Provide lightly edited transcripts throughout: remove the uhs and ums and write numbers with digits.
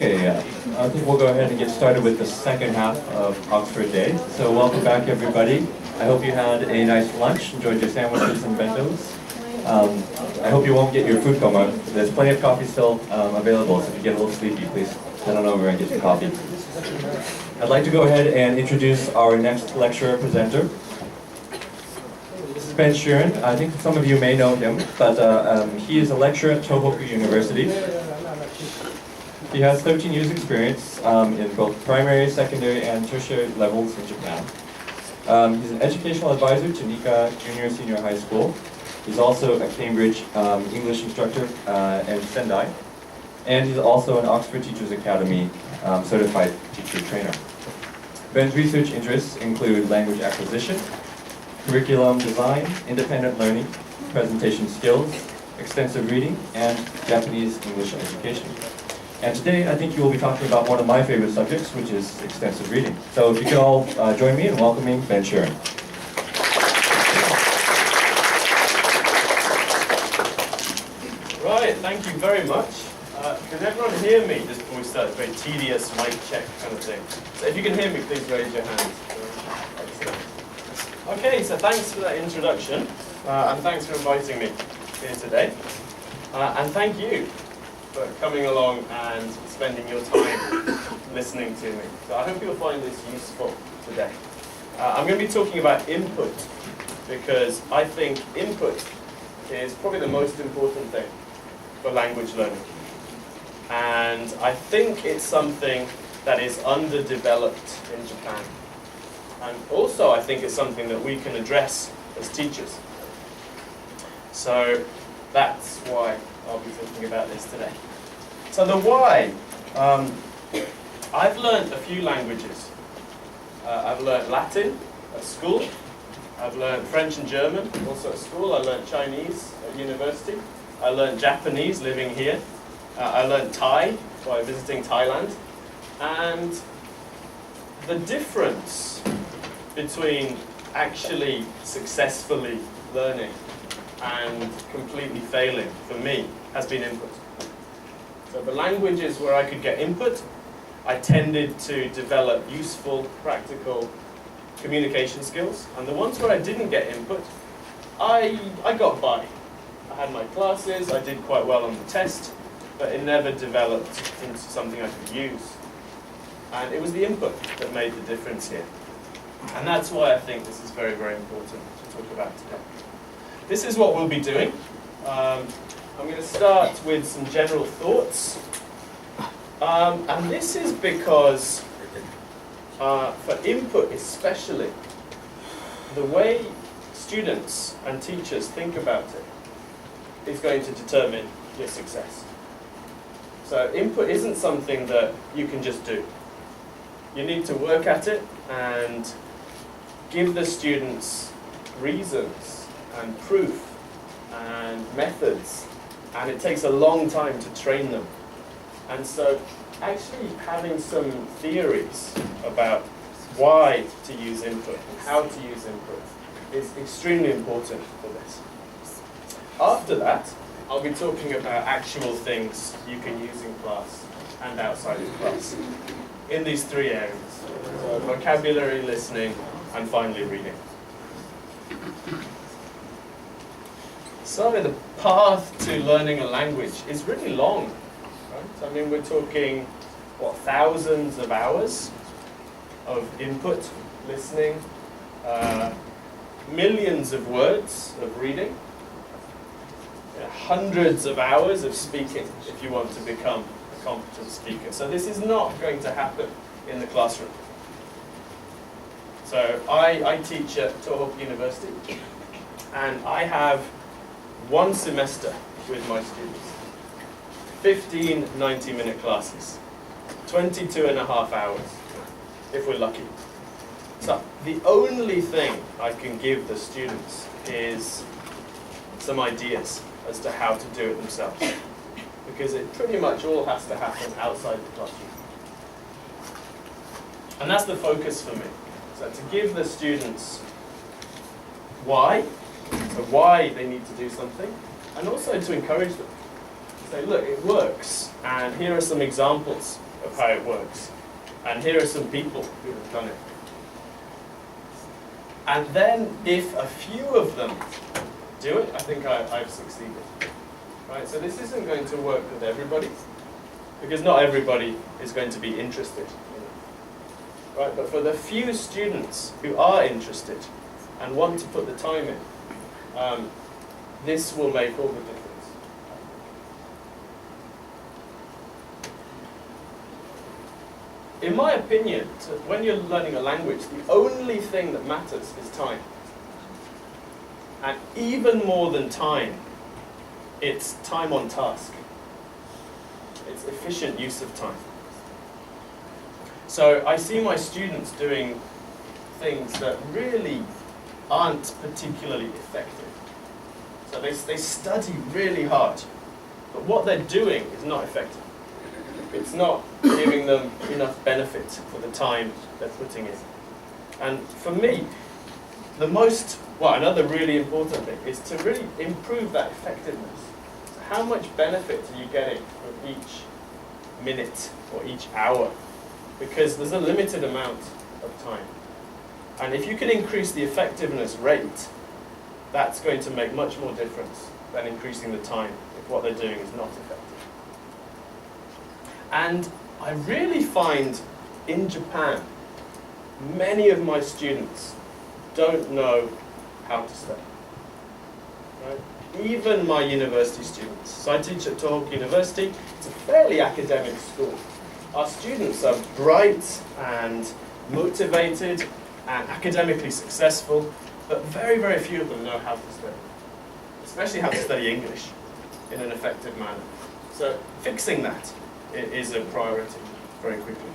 Okay, I think we'll go ahead and get started with the second half of Oxford Day. So welcome back, everybody. I hope you had a nice lunch, enjoyed your sandwiches and bentos. I hope you won't get your food coma. There's plenty of coffee still available, so if you get a little sleepy, please head on over and get your coffee. I'd like to go ahead and introduce our next lecturer presenter. This is Ben Sheeran. I think some of you may know him, but he is a lecturer at Tohoku University. He has 13 years experience in both primary, secondary, and tertiary levels in Japan. He's an educational advisor to Nika Junior Senior High School. He's also a Cambridge English instructor and Sendai. And he's also an Oxford Teachers Academy certified teacher trainer. Ben's research interests include language acquisition, curriculum design, independent learning, presentation skills, extensive reading, and Japanese English education. And today, I think you will be talking about one of my favorite subjects, which is extensive reading. So if you could all join me in welcoming Ben Sheeran. Right, thank you very much. Can everyone hear me just before we start? It's a very tedious mic check kind of thing. So if you can hear me, please raise your hands. Excellent. Okay, so thanks for that introduction, and thanks for inviting me here today. And thank you for coming along and spending your time listening to me. So I hope you'll find this useful today. I'm going to be talking about input because I think input is probably the most important thing for language learning. And I think it's something that is underdeveloped in Japan. And also I think it's something that we can address as teachers. So that's why I'll be talking about this today. So the why. I've learned a few languages. I've learned Latin at school. I've learned French and German also at school. I learned Chinese at university. I learned Japanese living here. I learned Thai by visiting Thailand. And the difference between actually successfully learning and completely failing, for me, has been input. So the languages where I could get input, I tended to develop useful, practical communication skills. And the ones where I didn't get input, I got by. I had my classes, I did quite well on the test, but it never developed into something I could use. And it was the input that made the difference here. And that's why I think this is very, very important to talk about today. This is what we'll be doing. I'm going to start with some general thoughts. And this is because, for input especially, the way students and teachers think about it is going to determine your success. So input isn't something that you can just do. You need to work at it and give the students reasons and proof and methods. And it takes a long time to train them. And so actually having some theories about why to use input and how to use input is extremely important for this. After that, I'll be talking about actual things you can use in class and outside of class in these three areas. So vocabulary, listening, and finally reading. So the path to learning a language is really long, right? I mean, we're talking, what, thousands of hours of input, listening, millions of words of reading, hundreds of hours of speaking if you want to become a competent speaker. So this is not going to happen in the classroom. So I teach at Tohoku University, and I have one semester with my students. 15 90-minute classes. 22 and a half hours, if we're lucky. So the only thing I can give the students is some ideas as to how to do it themselves. Because it pretty much all has to happen outside the classroom. And that's the focus for me. So to give the students why, so why they need to do something, and also to encourage them. say, look, it works, and here are some examples of how it works, and here are some people who have done it. And then if a few of them do it, I think I've succeeded. Right? So this isn't going to work with everybody, because not everybody is going to be interested in it. Right? But for the few students who are interested and want to put the time in, this will make all the difference. In my opinion, when you're learning a language, the only thing that matters is time. And even more than time, it's time on task. It's efficient use of time. So I see my students doing things that really aren't particularly effective. So they study really hard, but what they're doing is not effective. It's not giving them enough benefit for the time they're putting in. And for me, another really important thing is to really improve that effectiveness. So how much benefit are you getting from each minute or each hour? Because there's a limited amount of time. And if you can increase the effectiveness rate, that's going to make much more difference than increasing the time if what they're doing is not effective. And I really find in Japan, many of my students don't know how to study. Right? Even my university students. So I teach at Tohoku University. It's a fairly academic school. Our students are bright and motivated and academically successful, but very, very few of them know how to study, especially how to study English in an effective manner. So fixing that is a priority very quickly.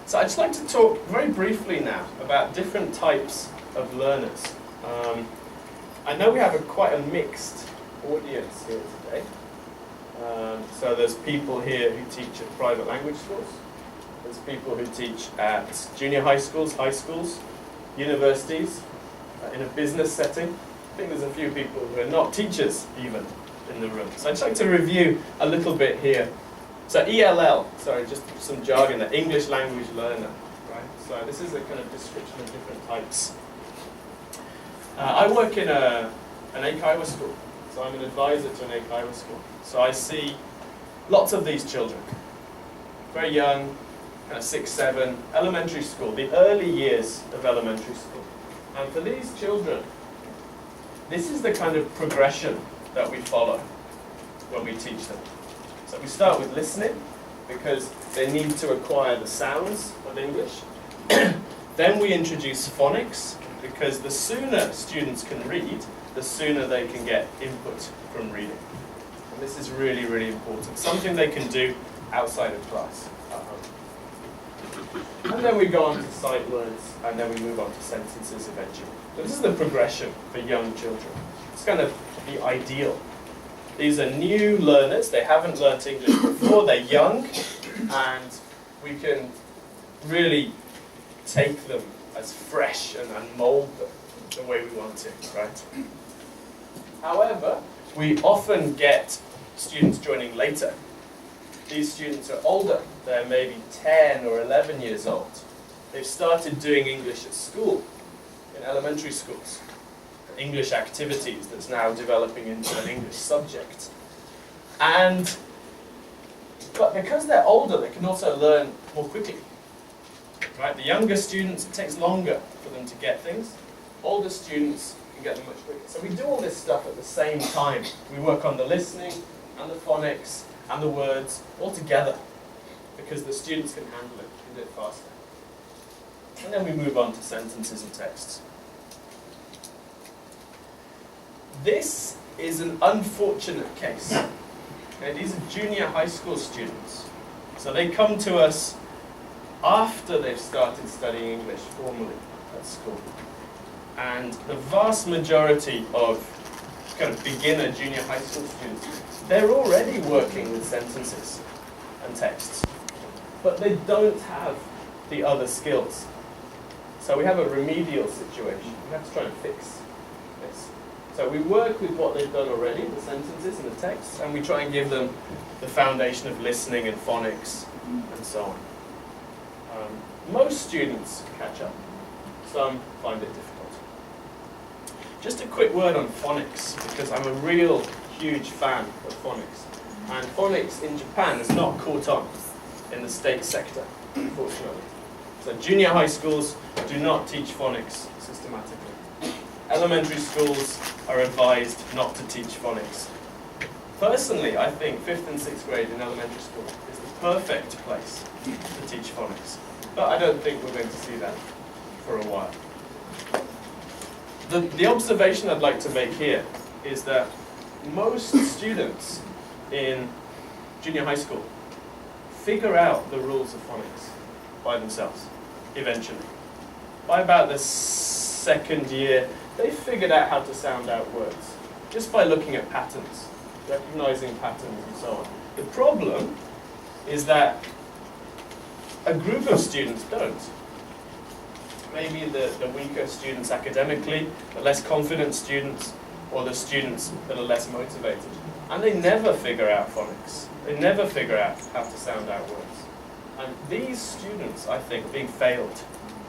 So I'd just like to talk very briefly now about different types of learners. I know we have quite a mixed audience here today. So there's people here who teach at private language schools. There's people who teach at junior high schools, universities, in a business setting. I think there's a few people who are not teachers even in the room. So I'd just like to review a little bit here. So ELL, sorry, just some jargon there, English language learner, right? So this is a kind of description of different types. I work in an Eikaiwa school, so I'm an advisor to an Eikaiwa school. So I see lots of these children, very young, kind of 6, 7, elementary school, the early years of elementary school. And for these children, this is the kind of progression that we follow when we teach them. So we start with listening, because they need to acquire the sounds of English. Then we introduce phonics, because the sooner students can read, the sooner they can get input from reading. And this is really, really important. Something they can do outside of class, at home. And then we go on to sight words, and then we move on to sentences eventually. So this is the progression for young children. It's kind of the ideal. These are new learners. They haven't learnt English before. They're young, and we can really take them as fresh and mold them the way we want to, right? However, we often get students joining later. These students are older. They're maybe 10 or 11 years old. They've started doing English at school, in elementary schools. English activities that's now developing into an English subject. But because they're older, they can also learn more quickly. Right? The younger students, it takes longer for them to get things. Older students can get them much quicker. So we do all this stuff at the same time. We work on the listening and the phonics and the words all together, because the students can handle it, can do it faster. And then we move on to sentences and texts. This is an unfortunate case. Okay, these are junior high school students. So they come to us after they've started studying English formally at school. And the vast majority of kind of beginner junior high school students, they're already working with sentences and texts, but they don't have the other skills. So we have a remedial situation. We have to try and fix this. So we work with what they've done already, the sentences and the text, and we try and give them the foundation of listening and phonics and so on. Most students catch up. Some find it difficult. Just a quick word on phonics, because I'm a real huge fan of phonics. And phonics in Japan has not caught on in the state sector, unfortunately. So junior high schools do not teach phonics systematically. Elementary schools are advised not to teach phonics. Personally, I think 5th and 6th grade in elementary school is the perfect place to teach phonics. But I don't think we're going to see that for a while. The observation I'd like to make here is that most students in junior high school figure out the rules of phonics by themselves, eventually. By about the second year, they figured out how to sound out words, just by looking at patterns, recognizing patterns and so on. The problem is that a group of students don't. Maybe the weaker students academically, the less confident students, or the students that are less motivated. And they never figure out phonics. They never figure out how to sound out words. And these students, I think, are being failed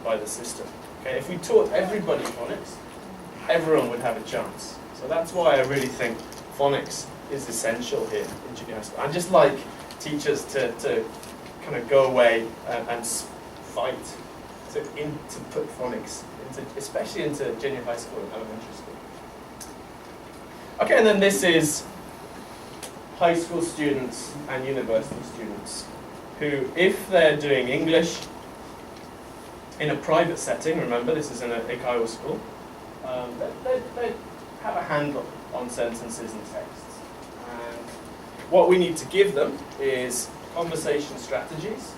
by the system. Okay? If we taught everybody phonics, everyone would have a chance. So that's why I really think phonics is essential here in junior high school. I just like teachers to kind of go away and fight to put phonics, especially into junior high school and elementary school. Okay, and then this is high school students and university students who, if they're doing English in a private setting, remember this is in a Eikaiwa school, they have a handle on sentences and texts. And what we need to give them is conversation strategies,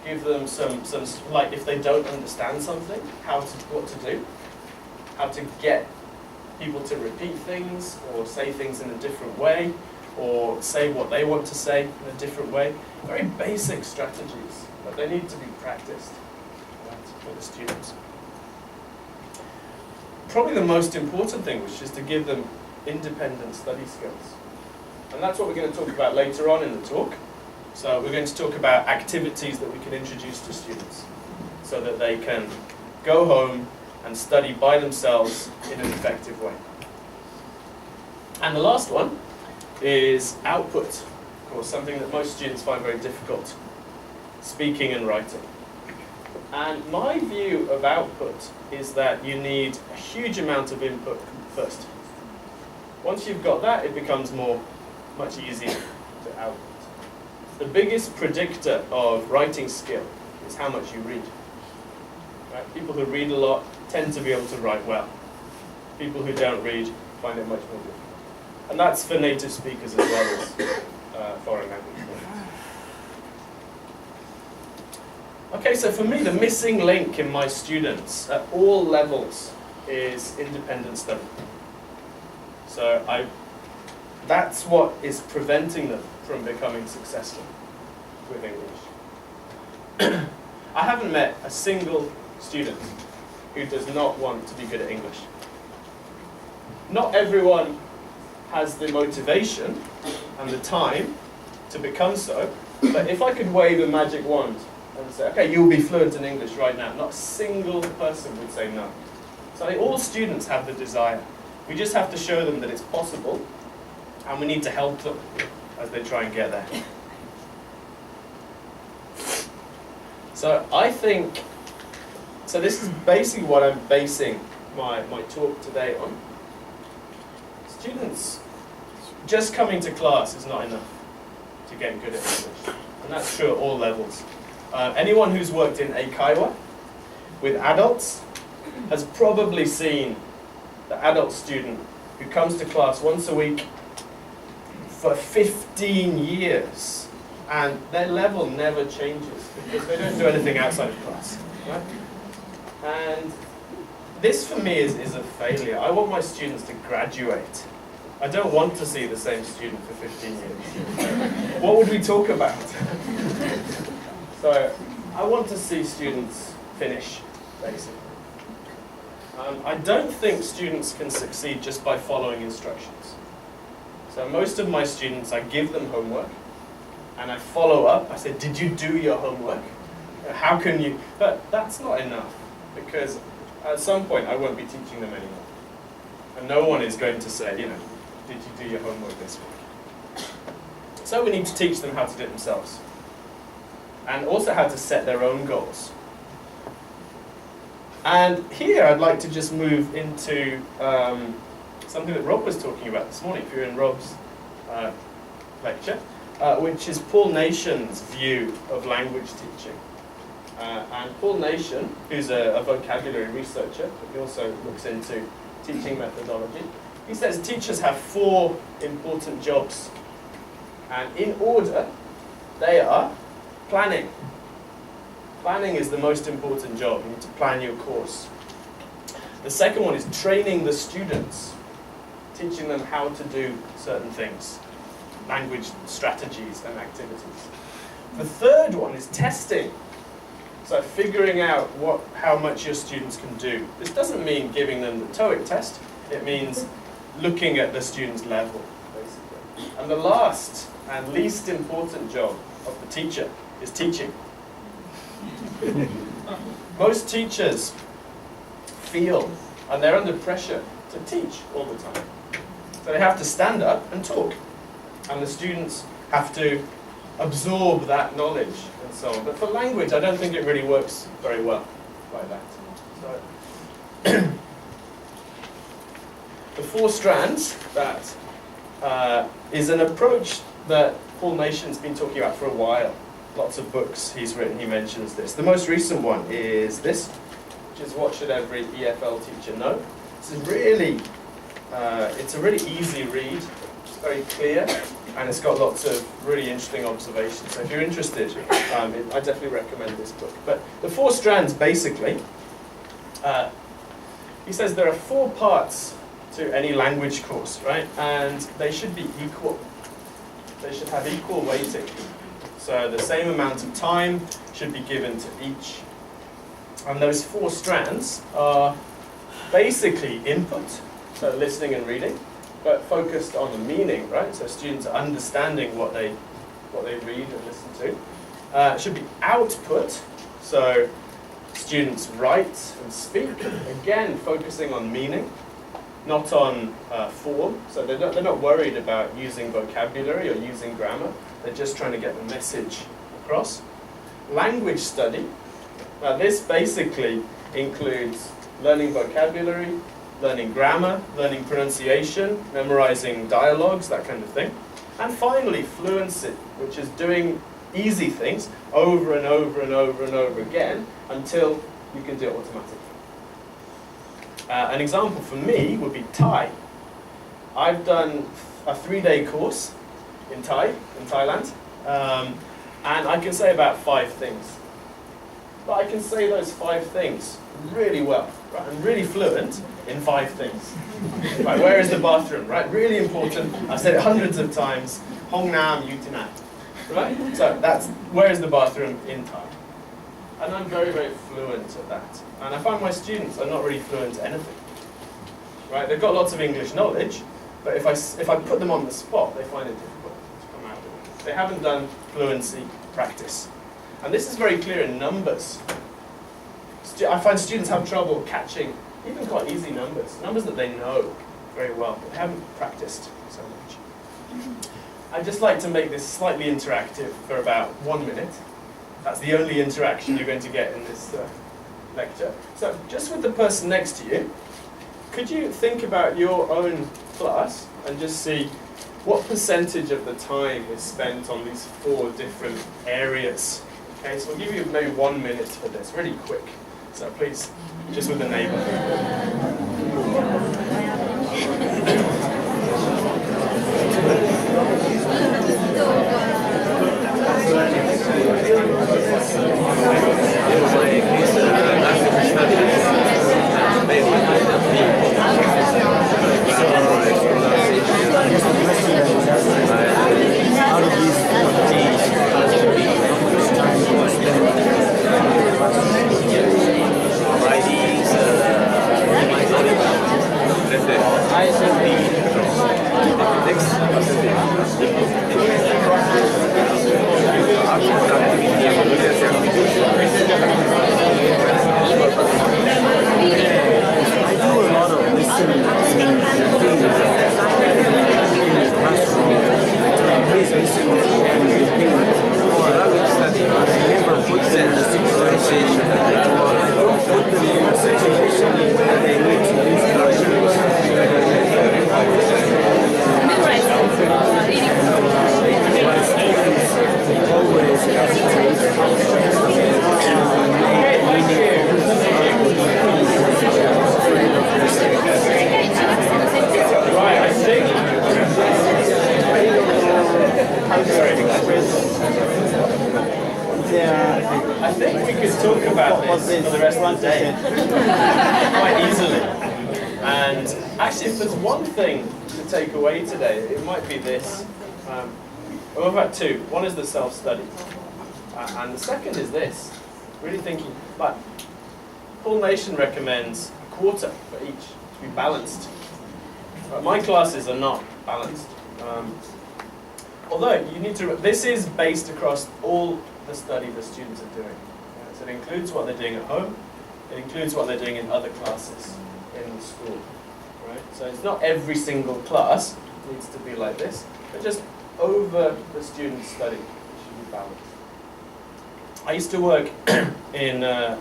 give them some like if they don't understand something, what to do, how to get people to repeat things or say things in a different way, or say what they want to say in a different way. Very basic strategies, but they need to be practiced for the students. Probably the most important thing, which is to give them independent study skills. And that's what we're going to talk about later on in the talk. So we're going to talk about activities that we can introduce to students so that they can go home and study by themselves in an effective way. And the last one is output. Of course, something that most students find very difficult, speaking and writing. And my view of output is that you need a huge amount of input first. Once you've got that, it becomes much easier to output. The biggest predictor of writing skill is how much you read. Right? People who read a lot tend to be able to write well. People who don't read find it much more difficult. And that's for native speakers as well as foreign language learners. Okay, so for me, the missing link in my students at all levels is independent study. So that's what is preventing them from becoming successful with English. I haven't met a single student who does not want to be good at English. Not everyone has the motivation and the time to become so, but if I could wave a magic wand and say, okay, you'll be fluent in English right now, not a single person would say no. So I think all students have the desire. We just have to show them that it's possible, and we need to help them as they try and get there. So I think, so this is basically what I'm basing my talk today on. Students, just coming to class is not enough to get good at English. And that's true at all levels. Anyone who's worked in Eikaiwa with adults has probably seen the adult student who comes to class once a week for 15 years, and their level never changes because they don't do anything outside of class. Right? And this for me is a failure. I want my students to graduate. I don't want to see the same student for 15 years. What would we talk about? So I want to see students finish, basically. I don't think students can succeed just by following instructions. So most of my students, I give them homework, and I follow up. I say, did you do your homework? How can you? But that's not enough, because at some point I won't be teaching them anymore. And no one is going to say, you know, did you do your homework this week? So we need to teach them how to do it themselves. And also how to set their own goals. And here I'd like to just move into something that Rob was talking about this morning, if you're in Rob's lecture, which is Paul Nation's view of language teaching. And Paul Nation, who's a vocabulary researcher, but he also looks into teaching methodology, he says teachers have 4 important jobs. And in order, they are planning. Planning is the most important job. You need to plan your course. The second one is training the students, teaching them how to do certain things, language strategies and activities. The third one is testing. So figuring out how much your students can do. This doesn't mean giving them the TOEIC test. It means looking at the student's level, basically. And the last and least important job of the teacher is teaching. Most teachers feel, and they're under pressure to teach all the time. So they have to stand up and talk. And the students have to absorb that knowledge and so on. But for language, I don't think it really works very well like that. So the 4 strands, that is an approach that Paul Nation's been talking about for a while. Lots of books he's written, he mentions this. The most recent one is this, which is What Should Every EFL Teacher Know? It's a really easy read. It's very clear, and it's got lots of really interesting observations. So if you're interested, I definitely recommend this book. But the 4 strands, basically, he says there are 4 parts to any language course, right? And they should be equal. They should have equal weighting. So the same amount of time should be given to each. And those 4 strands are basically input, so listening and reading, but focused on the meaning, right? So students are understanding what they read and listen to. It should be output, so students write and speak, again focusing on meaning, not on form. So they're not worried about using vocabulary or using grammar. They're just trying to get the message across. Language study. Now this basically includes learning vocabulary, learning grammar, learning pronunciation, memorizing dialogues, that kind of thing. And finally, fluency, which is doing easy things over and over and over and over again until you can do it automatically. An example for me would be Thai. I've done a 3-day course in Thailand, and I can say about 5 things. But I can say those 5 things really well, right? I'm really fluent in 5 things. Right, where is the bathroom, right? Really important. I've said it hundreds of times. Hong Nam Yutinat, right? So that's, where is the bathroom in Thai? And I'm very, very fluent at that. And I find my students are not really fluent at anything. Right? They've got lots of English knowledge, but if I put them on the spot, they find it difficult to come out with it. They haven't done fluency practice. And this is very clear in numbers. I find students have trouble catching even quite easy numbers that they know very well, but they haven't practiced so much. I'd just like to make this slightly interactive for about 1 minute. That's the only interaction you're going to get in this lecture. So just with the person next to you, could you think about your own class and just see what percentage of the time is spent on these 4 different areas? Okay, so we'll give you maybe 1 minute for this, really quick. So please, just with the neighbour. I think we could talk about this for the rest of the day quite easily. And actually, if there's one thing to take away today, it might be this. Well, about two. One is the self-study. And the second is this. Really thinking, but Paul Nation recommends a quarter for each to be balanced. My classes are not balanced. Although you need to, this is based across all the study the students are doing. So it includes what they're doing at home. It includes what they're doing in other classes in school. Right? So it's not every single class needs to be like this, but just over the student's study, it should be balanced. I used to work in a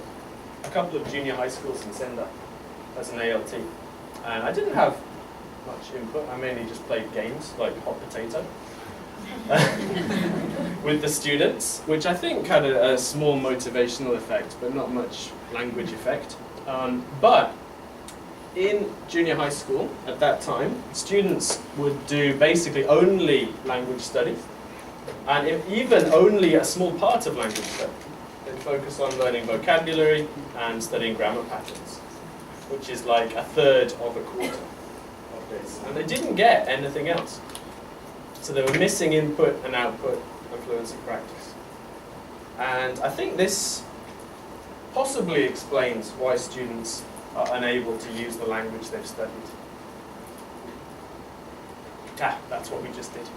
couple of junior high schools in Senda as an ALT, and I didn't have much input. I mainly just played games like hot potato with the students, which I think had a small motivational effect, but not much language effect. But in junior high school at that time, students would do basically only language studies, and even only a small part of language study. They'd focus on learning vocabulary and studying grammar patterns, which is like a third of a quarter of this. And they didn't get anything else. So they were missing input and output and fluency practice. And I think this possibly explains why students are unable to use the language they've studied. That's what we just did.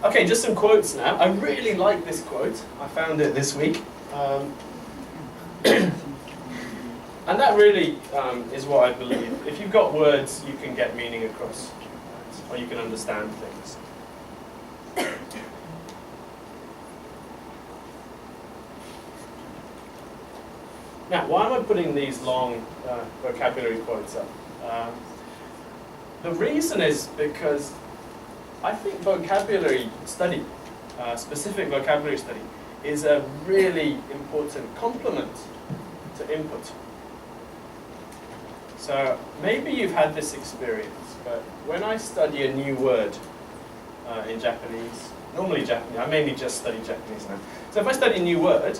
Okay, just some quotes now. I really like this quote. I found it this week. And that really is what I believe. If you've got words, you can get meaning across, or you can understand things. Now, why am I putting these long vocabulary quotes up? The reason is because I think vocabulary study, specific vocabulary study, is a really important complement to input. So maybe you've had this experience, but when I study a new word in Japanese, normally Japanese, I mainly just study Japanese now. So if I study a new word,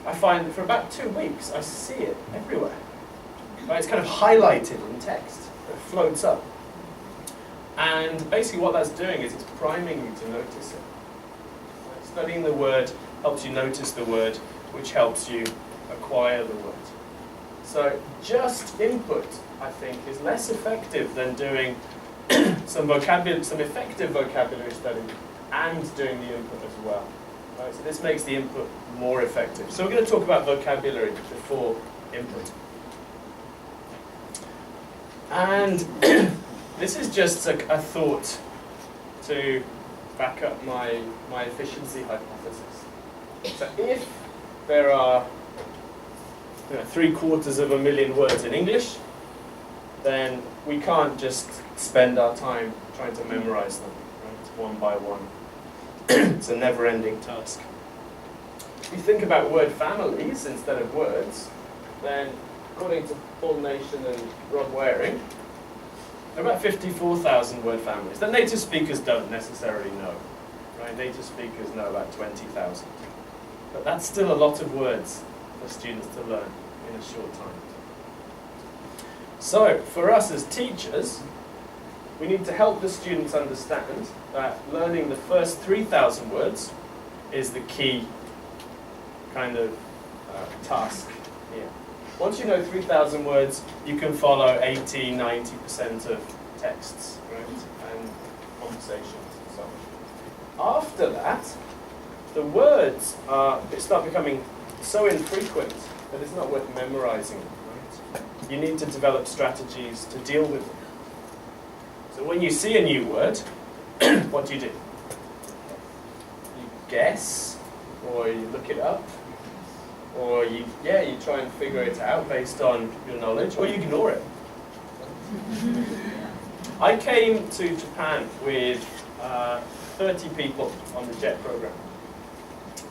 I find that for about 2 weeks I see it everywhere. Right? It's kind of highlighted in text, it floats up. And basically what that's doing is it's priming you to notice it. Right? Studying the word helps you notice the word, which helps you acquire the word. So just input, I think, is less effective than doing some effective vocabulary study and doing the input as well. Right? So this makes the input more effective. So we're going to talk about vocabulary before input. And this is just a thought to back up my efficiency hypothesis. So if there are 750,000 words in English, then we can't just spend our time trying to memorize them, right, one by one. It's a never-ending task. If you think about word families instead of words, then according to Paul Nation and Rob Waring, there are about 54,000 word families that native speakers don't necessarily know. Right? Native speakers know about 20,000. But that's still a lot of words for students to learn in a short time. So, for us as teachers, we need to help the students understand that learning the first 3,000 words is the key kind of task here. Once you know 3,000 words, you can follow 80–90% of texts, right, and conversations and so on. After that, the words start becoming so infrequent that it's not worth memorizing them, right? You need to develop strategies to deal with them. So when you see a new word, what do? You guess, or you look it up, or you try and figure it out based on your knowledge, or you ignore it. I came to Japan with 30 people on the JET program,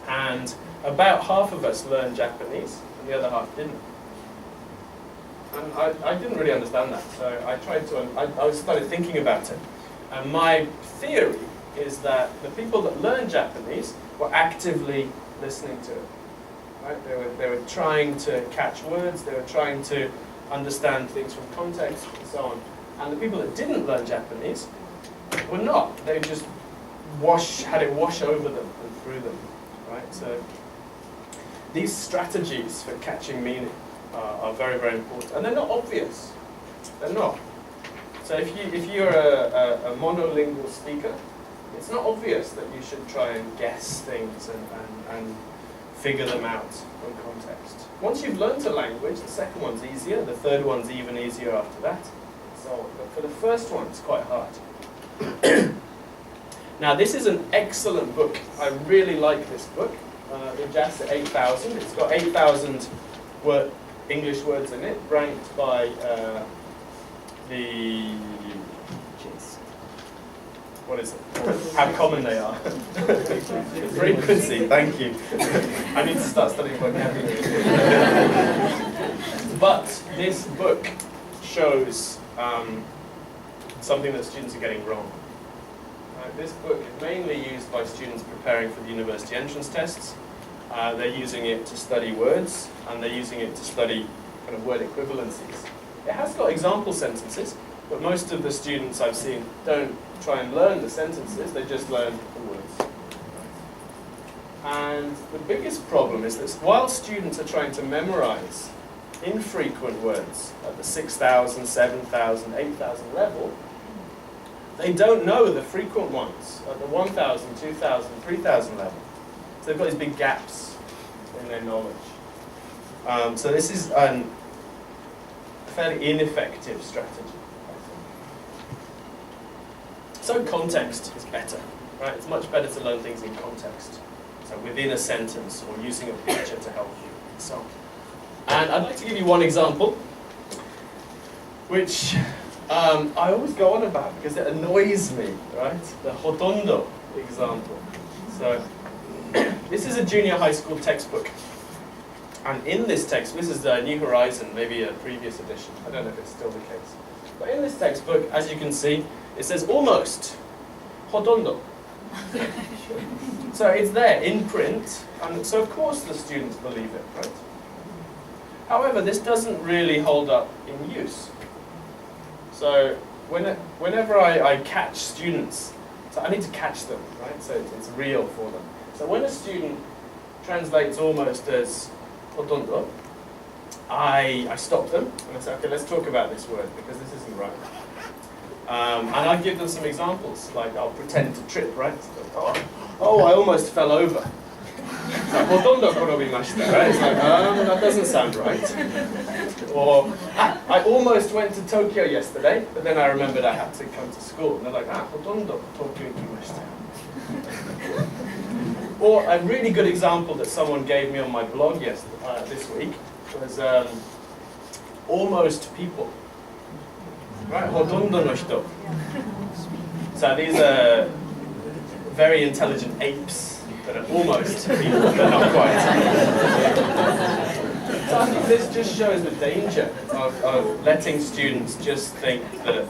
and about half of us learned Japanese, and the other half didn't. And I didn't really understand that, so I started thinking about it. And my theory is that the people that learned Japanese were actively listening to it. Right? They were trying to catch words, they were trying to understand things from context and so on. And the people that didn't learn Japanese were not. They just had it wash over them and through them. Right? So these strategies for catching meaning are very, very important. And they're not obvious. They're not. So if you're a monolingual speaker, it's not obvious that you should try and guess things and figure them out from context. Once you've learned a language, the second one's easier, the third one's even easier after that, and so on. But for the first one, it's quite hard. Now, this is an excellent book. I really like this book. The Jasa 8000. It's got 8,000 English words in it, ranked by what is it? How common they are. Frequency, thank you. I need to start studying vocabulary. But this book shows something that students are getting wrong. This book is mainly used by students preparing for the university entrance tests. They're using it to study words, and they're using it to study kind of word equivalencies. It has got example sentences, but most of the students I've seen don't try and learn the sentences, they just learn the words. And the biggest problem is that while students are trying to memorize infrequent words at the 6,000, 7,000, 8,000 level, they don't know the frequent ones at the 1,000, 2,000, 3,000 level. So they've got these big gaps in their knowledge. So this is a fairly ineffective strategy. So context is better, right? It's much better to learn things in context. So within a sentence or using a picture to help you and so on. And I'd like to give you one example, which I always go on about because it annoys me, right? The hotondo example. So this is a junior high school textbook. And in this text, this is the New Horizon, maybe a previous edition. I don't know if it's still the case. But in this textbook, as you can see, it says almost, hotondo. So it's there in print, and so of course the students believe it, right? However, this doesn't really hold up in use. So whenever I catch students, so I need to catch them, right? So it's real for them. So when a student translates almost as hotondo, I stop them and I say, okay, let's talk about this word because this isn't right. And I give them some examples, like I'll pretend to trip, right? Oh, I almost fell over. It's like, hotondo korobimashita, right? It's like, that doesn't sound right. Or, I almost went to Tokyo yesterday, but then I remembered I had to come to school. And they're like, hotondo Tokyo ikimashita. Or a really good example that someone gave me on my blog this week was almost people. Right, hotondo no hito. So these are very intelligent apes that are almost people, but not quite. So I think this just shows the danger of letting students just think that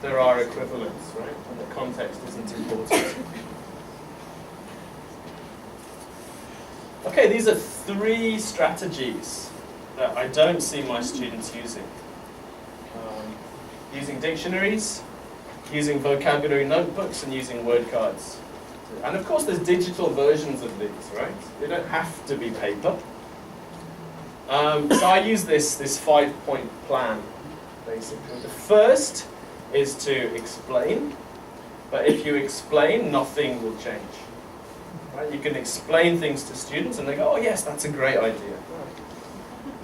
there are equivalents, right? And the context isn't important. Okay, these are 3 strategies that I don't see my students using. Using dictionaries, using vocabulary notebooks, and using word cards. And of course there's digital versions of these, right? They don't have to be paper. So I use this 5-point plan, basically. The first is to explain, but if you explain, nothing will change. Right? You can explain things to students and they go, oh yes, that's a great idea.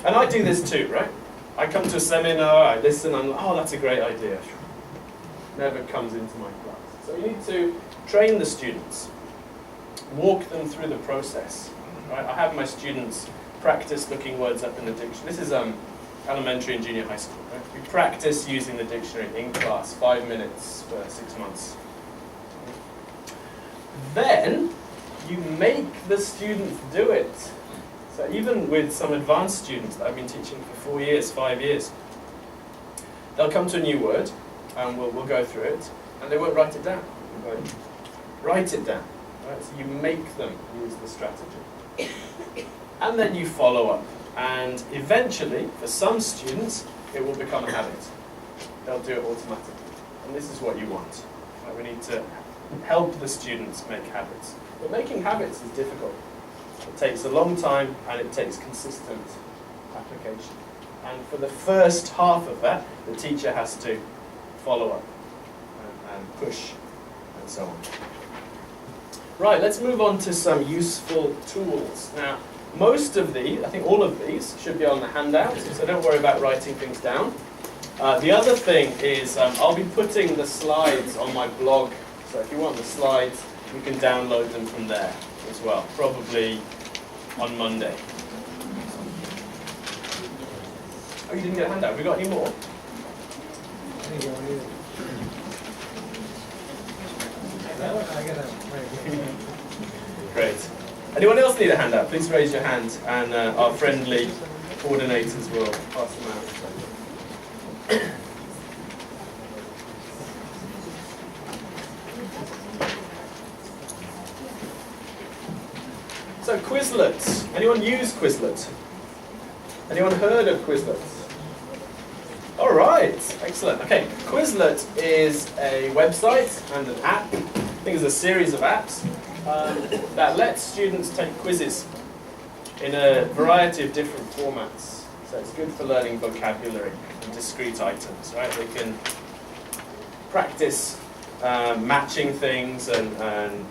And I do this too, right? I come to a seminar, I listen, I'm like, oh, that's a great idea. Never comes into my class. So you need to train the students, walk them through the process. Right? I have my students practice looking words up in the dictionary. This is elementary and junior high school. Right? We practice using the dictionary in class, 5 minutes for 6 months. Then you make the students do it. So even with some advanced students that I've been teaching for 4 years, 5 years, they'll come to a new word, and we'll go through it, and they won't write it down. We'll go, write it down. Right? So you make them use the strategy. And then you follow up. And eventually, for some students, it will become a habit. They'll do it automatically. And this is what you want. Right? We need to help the students make habits. But making habits is difficult. It takes a long time and it takes consistent application. And for the first half of that, the teacher has to follow up and push and so on. Right, let's move on to some useful tools. Now, most of these, I think all of these, should be on the handout, so don't worry about writing things down. The other thing is I'll be putting the slides on my blog, so if you want the slides, you can download them from there as well, probably on Monday. Oh, you didn't get a handout. Have we got any more? Great. Anyone else need a handout? Please raise your hand and our friendly coordinators will pass them out. So Quizlet. Anyone use Quizlet? Anyone heard of Quizlet? All right, excellent. Okay, Quizlet is a website and an app. I think it's a series of apps that lets students take quizzes in a variety of different formats. So it's good for learning vocabulary and discrete items, right? They can practice matching things and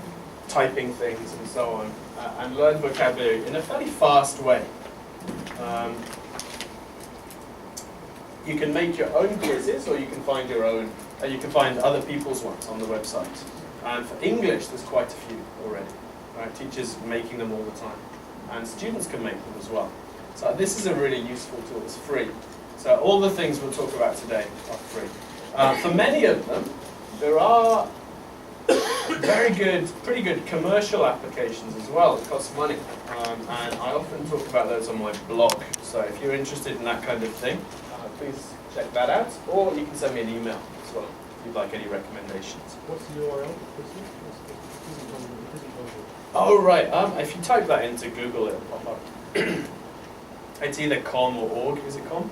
typing things and so on, and learn vocabulary in a fairly fast way. You can make your own quizzes, or you can find your own. You can find other people's ones on the website. And for English, there's quite a few already. Right? Teachers making them all the time, and students can make them as well. So this is a really useful tool. It's free. So all the things we'll talk about today are free. For many of them, there are very good, pretty good commercial applications as well. It costs money, and I often talk about those on my blog. So if you're interested in that kind of thing, please check that out, or you can send me an email as well if you'd like any recommendations. What's the URL? Oh right, if you type that into Google, it'll pop up. It's either com or org. Is it com?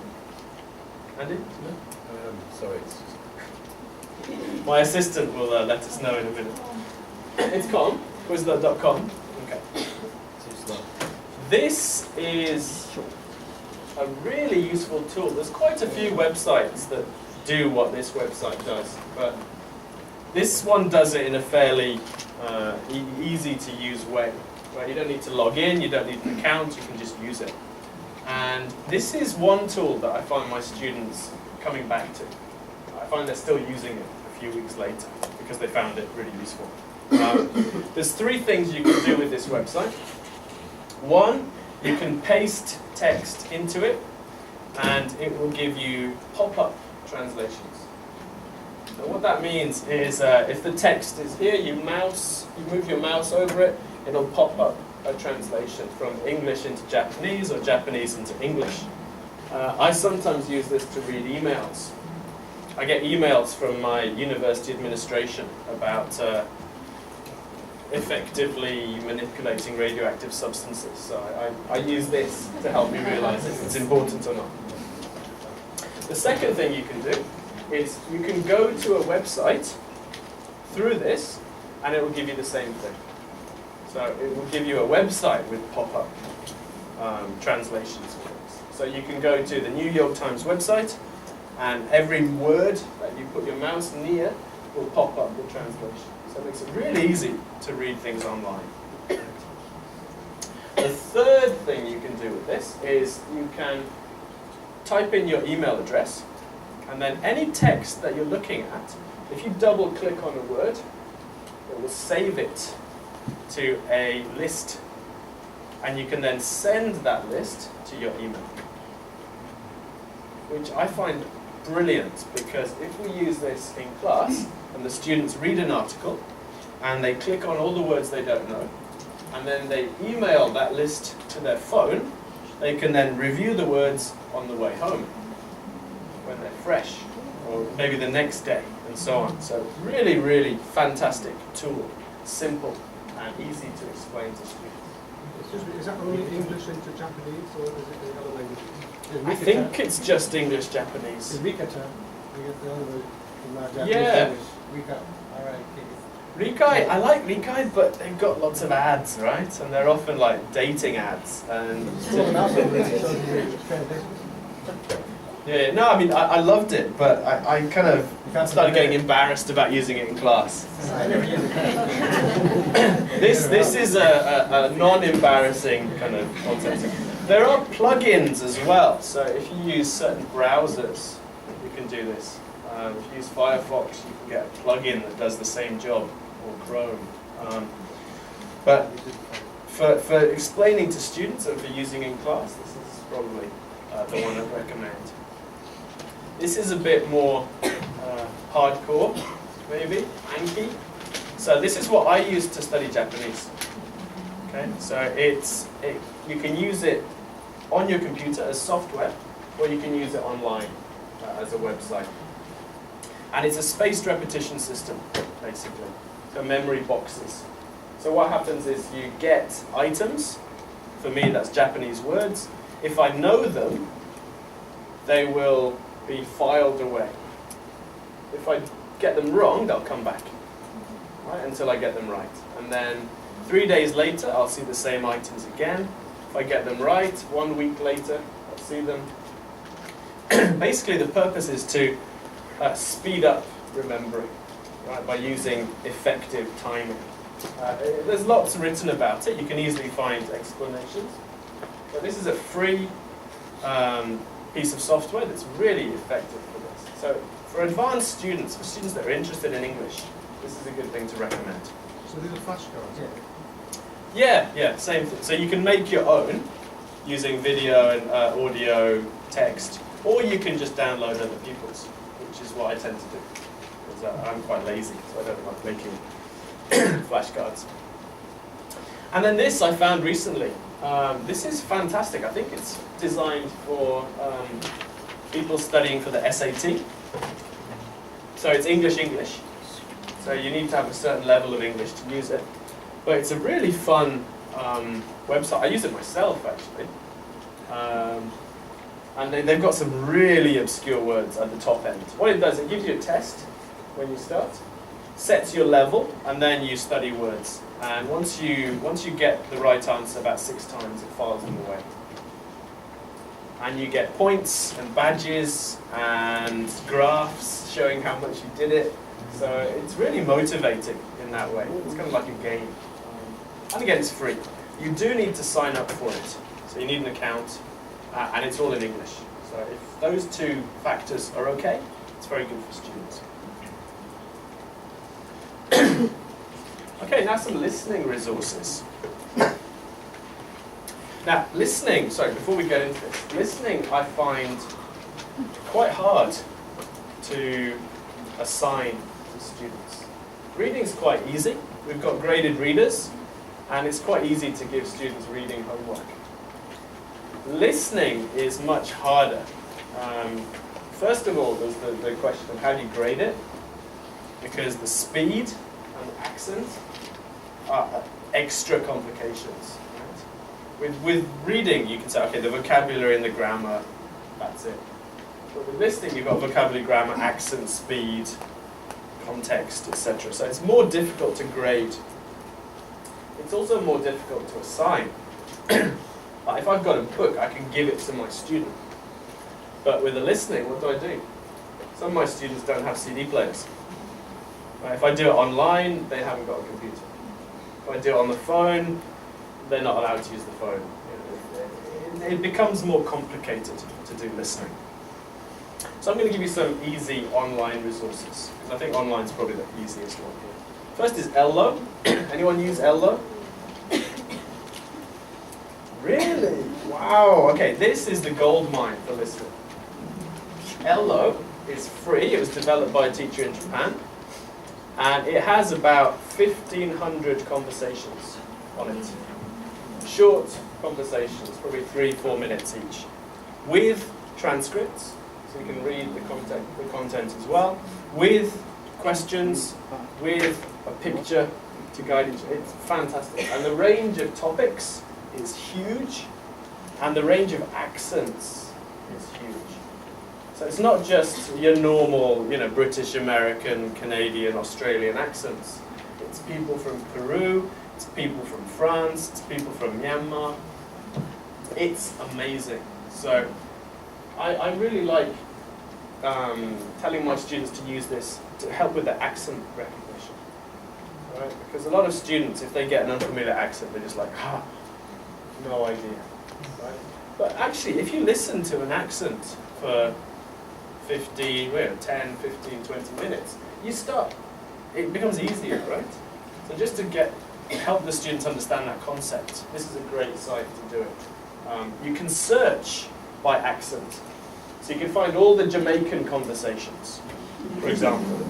Andy? No? Sorry. My assistant will let us know in a minute. It's com, Quizlet.com. Okay. This is a really useful tool. There's quite a few websites that do what this website does, but this one does it in a fairly easy to use way. Right? You don't need to log in, you don't need an account, you can just use it. And this is one tool that I find my students coming back to. I find they're still using it a few weeks later because they found it really useful. There's three things you can do with this website. One, you can paste text into it, and it will give you pop-up translations. So what that means is if the text is here, you move your mouse over it, it'll pop up a translation from English into Japanese or Japanese into English. I sometimes use this to read emails. I get emails from my university administration about effectively manipulating radioactive substances. So I use this to help me realize if it's important or not. The second thing you can do is you can go to a website through this, and it will give you the same thing. So it will give you a website with pop-up translations. So you can go to the New York Times website, and every word that you put your mouse near will pop up the translation. So it makes it really easy to read things online. The third thing you can do with this is you can type in your email address, and then any text that you're looking at, if you double click on a word, it will save it to a list, and you can then send that list to your email, which I find brilliant, because if we use this in class and the students read an article and they click on all the words they don't know and then they email that list to their phone, they can then review the words on the way home when they're fresh, or maybe the next day, and so on. So really, really fantastic tool, simple, and easy to explain to students. Excuse me, is that only English into Japanese, or is it the other languages? I think it's just English-Japanese. Is Rika-chan? We get the other way from Japanese Yeah. English. Rika. All right. Rikai, I like Rikai, but they've got lots of ads, right? And they're often like dating ads. And yeah, no, I mean, I loved it, but I kind of started getting embarrassed about using it in class. This is a non-embarrassing kind of content. There are plugins as well, so if you use certain browsers, you can do this. If you use Firefox, you can get a plugin that does the same job, or Chrome. But for explaining to students and for using in class, this is probably the one I'd recommend. This is a bit more hardcore, maybe, Anki. So this is what I use to study Japanese. Okay, so you can use it on your computer as software, or you can use it online as a website. And it's a spaced repetition system, basically. So memory boxes. So what happens is you get items. For me, that's Japanese words. If I know them, they will be filed away. If I get them wrong, they'll come back, right, until I get them right. And then 3 days later, I'll see the same items again. If I get them right, 1 week later, I'll see them. Basically, the purpose is to speed up remembering, right, by using effective timing. There's lots written about it. You can easily find explanations. But this is a free piece of software that's really effective for this. So for advanced students, for students that are interested in English, this is a good thing to recommend. So these are flashcards? Yeah, same thing. So you can make your own using video and audio, text, or you can just download other people's, which is what I tend to do. Because I'm quite lazy, so I don't like making flashcards. And then this I found recently. This is fantastic. I think it's designed for people studying for the SAT. So it's English. So you need to have a certain level of English to use it. But it's a really fun website. I use it myself, actually. And they've got some really obscure words at the top end. What it does, it gives you a test when you start, sets your level, and then you study words. And once you get the right answer about 6 times, it files them away. And you get points and badges and graphs showing how much you did it. So it's really motivating in that way. It's kind of like a game. And again, it's free. You do need to sign up for it. So you need an account, and it's all in English. So if those 2 factors are okay, it's very good for students. Okay, now some listening resources. Now, listening, sorry, before we get into this, listening I find quite hard to assign to students. Reading's quite easy. We've got graded readers, and it's quite easy to give students reading homework. Listening is much harder. First of all, there's the question of how do you grade it? Because the speed and accent are extra complications. Right? With reading, you can say, okay, the vocabulary and the grammar, that's it. But with listening, you've got vocabulary, grammar, accent, speed, context, etc. So it's more difficult to grade. It's also more difficult to assign. Like if I've got a book, I can give it to my student. But with the listening, what do? Some of my students don't have CD players. Right? If I do it online, they haven't got a computer. If I do it on the phone, they're not allowed to use the phone. It becomes more complicated to do listening. So I'm going to give you some easy online resources, because I think online is probably the easiest one here. First is Ello. Anyone use Ello? Really? Wow. Okay, this is the gold mine for listening. Ello is free. It was developed by a teacher in Japan. And it has about 1,500 conversations on it. Short conversations, probably 3-4 minutes each. With transcripts, so you can read the content as well. With questions, with a picture to guide each. It's fantastic, and the range of topics is huge, and the range of accents is huge. So it's not just your normal, British, American, Canadian, Australian accents. It's people from Peru, it's people from France, it's people from Myanmar. It's amazing. So I really like telling my students to use this to help with their accent recognition. Right? Because a lot of students, if they get an unfamiliar accent, they're just like, no idea. Right? But actually, if you listen to an accent for 10, 15, 20 minutes, it becomes easier, right? So just to help the students understand that concept, this is a great site to do it. You can search by accent. So you can find all the Jamaican conversations, for example,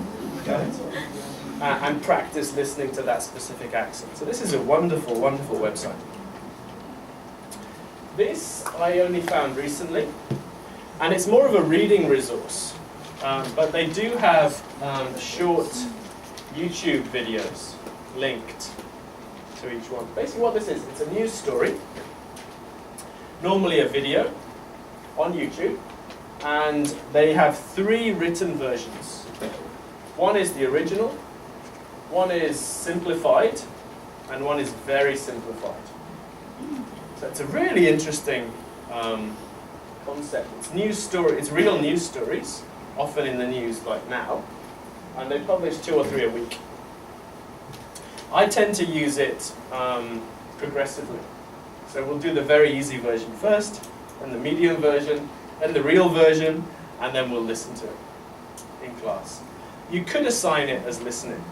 and practice listening to that specific accent. So this is a wonderful, wonderful website. This I only found recently, and it's more of a reading resource, but they do have short YouTube videos linked to each one. Basically what this is, it's a news story, normally a video on YouTube, and they have 3 written versions. One is the original, one is simplified, and one is very simplified. So it's a really interesting concept. It's news story. It's real news stories, often in the news like now, and they publish 2 or 3 a week. I tend to use it progressively. So we'll do the very easy version first, and the medium version, and the real version, and then we'll listen to it in class. You could assign it as listening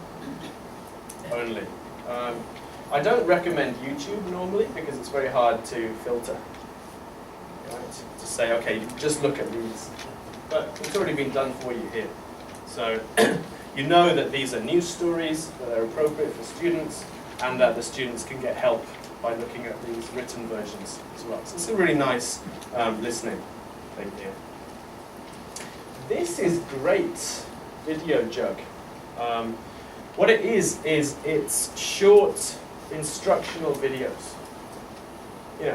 only. I don't recommend YouTube normally because it's very hard to filter. Right? To say, okay, just look at these. But it's already been done for you here. So you know that these are news stories that are appropriate for students, and that the students can get help by looking at these written versions as well. So it's a really nice listening thing here. This is great, Videojug. What it is it's short instructional videos.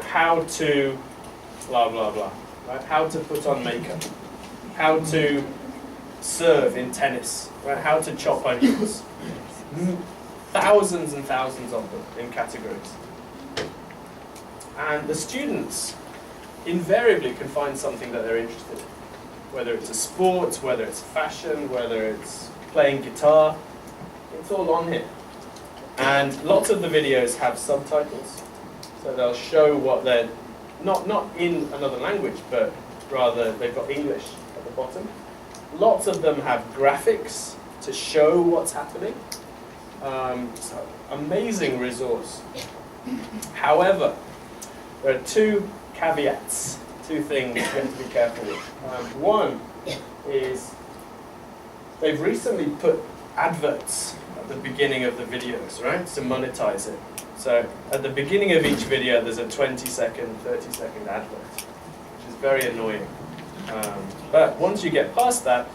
How to blah blah blah, right? How to put on makeup, how to serve in tennis, right? How to chop onions. Thousands and thousands of them in categories. And the students invariably can find something that they're interested in. Whether it's a sport, whether it's fashion, whether it's playing guitar, it's all on here. And lots of the videos have subtitles, so they'll show what they're, not in another language, but rather they've got English at the bottom. Lots of them have graphics to show what's happening. So amazing resource. However, there are 2 caveats, 2 things you have to be careful with. One is they've recently put adverts at the beginning of the videos, right, to monetize it. So at the beginning of each video, there's a 20-second, 30-second advert, which is very annoying. But once you get past that,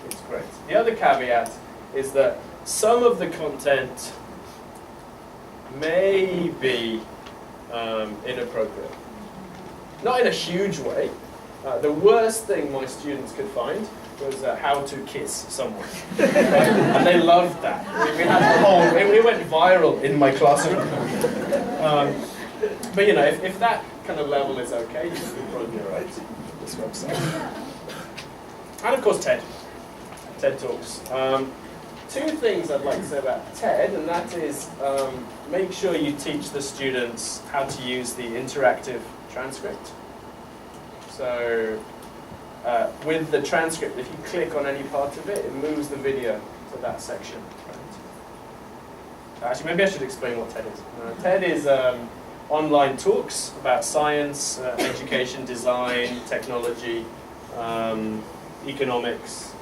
it's great. The other caveat is that some of the content may be inappropriate. Not in a huge way. The worst thing my students could find was how to kiss someone. And they loved that. We had the whole, it went viral in my classroom. But if that kind of level is okay, you'll probably be all right. This website. And of course TED Talks. 2 things I'd like to say about TED, and that is make sure you teach the students how to use the interactive transcript. So with the transcript, if you click on any part of it, it moves the video to that section. Right? Actually, maybe I should explain what TED is. TED is online talks about science, education, design, technology, economics.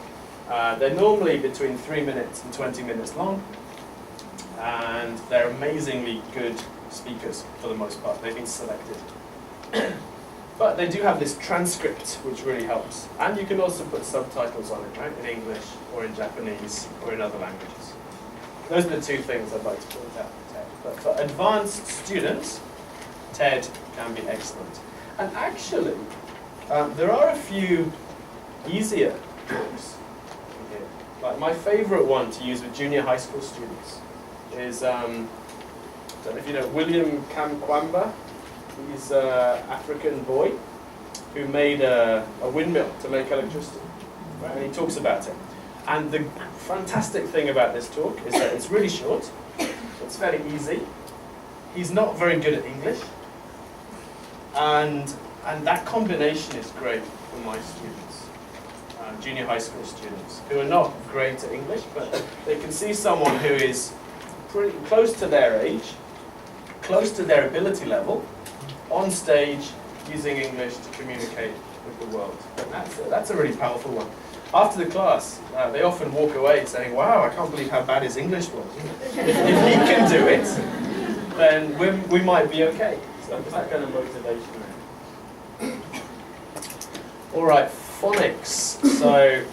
They're normally between 3 minutes and 20 minutes long, and they're amazingly good speakers for the most part. They've been selected. But they do have this transcript, which really helps. And you can also put subtitles on it, right, in English or in Japanese or in other languages. Those are the two things I'd like to point out for TED. But for advanced students, TED can be excellent. And actually, there are a few easier books in here. Like my favorite one to use with junior high school students is, I don't know if you know, William Kamkwamba. He's an African boy who made a windmill to make electricity. Right? And he talks about it. And the fantastic thing about this talk is that it's really short, it's very easy, he's not very good at English, and that combination is great for my students, junior high school students, who are not great at English, but they can see someone who is pretty close to their age, close to their ability level, on stage, using English to communicate with the world. And that's a really powerful one. After the class, they often walk away saying, wow, I can't believe how bad his English was. If he can do it, then we might be okay. So it's that kind of motivation there. All right, phonics. So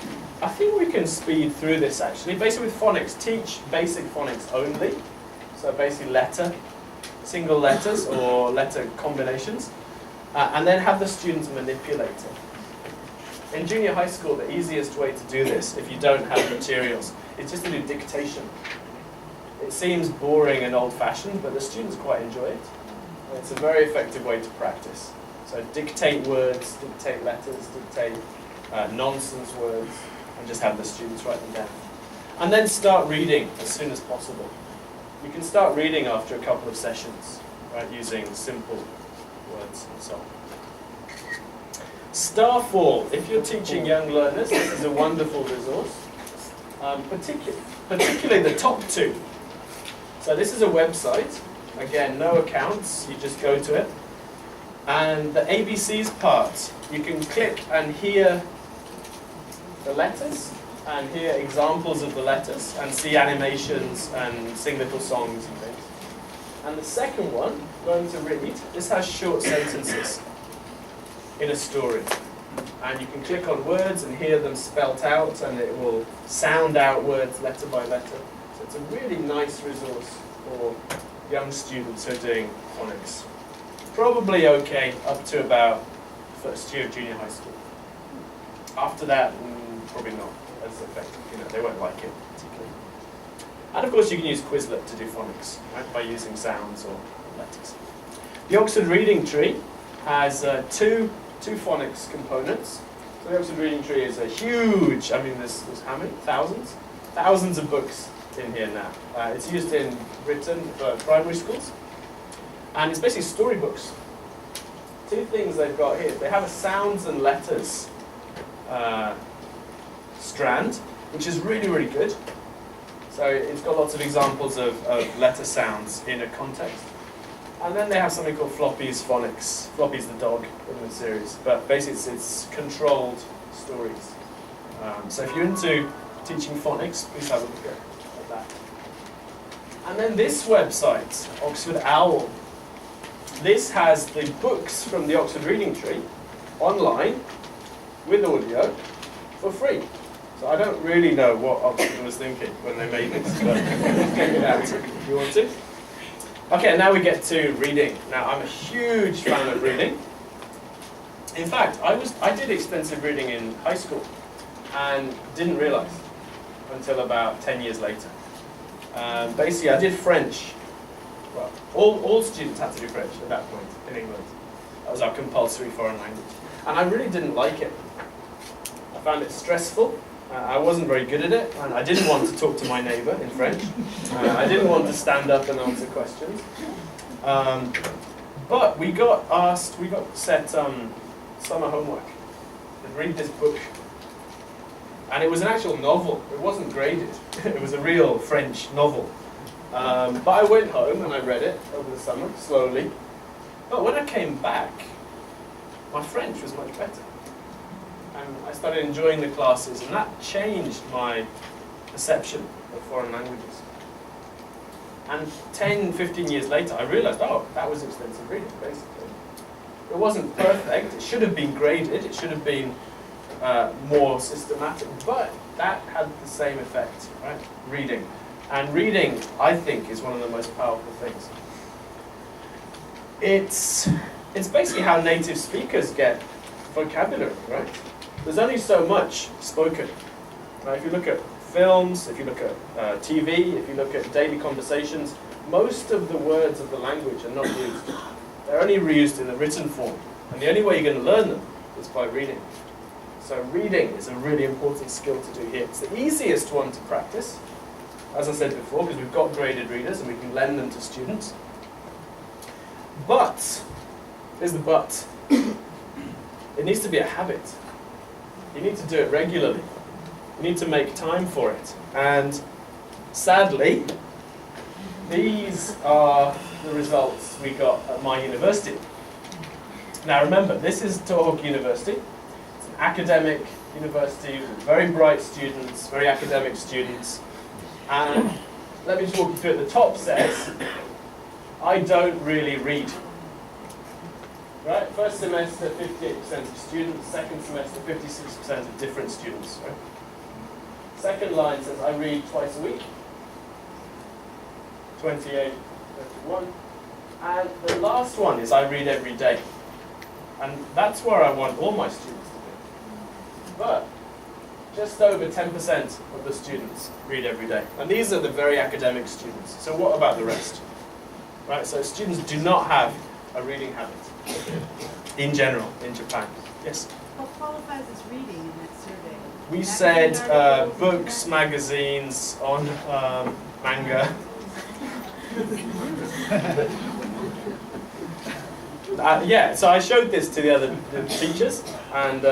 I think we can speed through this actually. Basically with phonics, teach basic phonics only. So basically single letters or letter combinations. And then have the students manipulate it. In junior high school, the easiest way to do this, if you don't have materials, is just to do dictation. It seems boring and old-fashioned, but the students quite enjoy it. And it's a very effective way to practice. So dictate words, dictate letters, dictate nonsense words, and just have the students write them down. And then start reading as soon as possible. You can start reading after a couple of sessions, right, using simple words and so on. Starfall, if you're teaching young learners, this is a wonderful resource, particularly the top two. So this is a website, again, no accounts, you just go to it. And the ABCs part, you can click and hear the letters, and hear examples of the letters, and see animations, and sing little songs and things. And the second one, going to read, this has short sentences in a story. And you can click on words and hear them spelt out, and it will sound out words letter by letter. So it's a really nice resource for young students who are doing phonics. Probably okay up to about first year of junior high school. After that, probably not as effective. They won't like it particularly. And of course you can use Quizlet to do phonics, right, by using sounds or letters. The Oxford Reading Tree has two phonics components. So the Oxford Reading Tree is a huge, there's how many? Thousands? Thousands of books in here now. It's used in Britain for primary schools. And it's basically storybooks. Two things they've got here. They have a sounds and letters strand, which is really, really good. So it's got lots of examples of letter sounds in a context. And then they have something called Floppy's Phonics. Floppy's the dog in the series. But basically it's controlled stories. So if you're into teaching phonics, please have a look at that. And then this website, Oxford Owl. This has the books from the Oxford Reading Tree online with audio for free. So I don't really know what Oxford was thinking when they made this, but check it out if you want to. Okay, now we get to reading. Now I'm a huge fan of reading. In fact, I did extensive reading in high school and didn't realize until about 10 years later. Basically, I did French. Well, all students had to do French at that point in England. That was our compulsory foreign language. And I really didn't like it. I found it stressful. I wasn't very good at it, and I didn't want to talk to my neighbour in French. I didn't want to stand up and answer questions. But we got set summer homework and read this book. And it was an actual novel. It wasn't graded. It was a real French novel. But I went home and I read it over the summer, slowly. But when I came back, my French was much better. And I started enjoying the classes, and that changed my perception of foreign languages. And 10, 15 years later, I realized, oh, that was extensive reading, basically. It wasn't perfect. It should have been graded. It should have been more systematic. But that had the same effect, right? Reading. And reading, I think, is one of the most powerful things. It's basically how native speakers get vocabulary, right? There's only so much spoken. Right? If you look at films, if you look at TV, if you look at daily conversations, most of the words of the language are not used. They're only reused in the written form. And the only way you're going to learn them is by reading. So reading is a really important skill to do here. It's the easiest one to practice, as I said before, because we've got graded readers and we can lend them to students. But, here's the but, it needs to be a habit. You need to do it regularly. You need to make time for it. And sadly, these are the results we got at my university. Now remember, this is Tohoku University. It's an academic university with very bright students, very academic students. And let me just walk you through it. The top says, I don't really read. Right? First semester, 58% of students. Second semester, 56% of different students. Right? Second line says, I read twice a week. 28, 31. And the last one is, I read every day. And that's where I want all my students to be. But just over 10% of the students read every day. And these are the very academic students. So what about the rest? Right, so students do not have a reading habit in general in Japan. Yes? What qualifies as reading in that survey? We said books, magazines, on manga. Yeah, so I showed this to the other teachers, and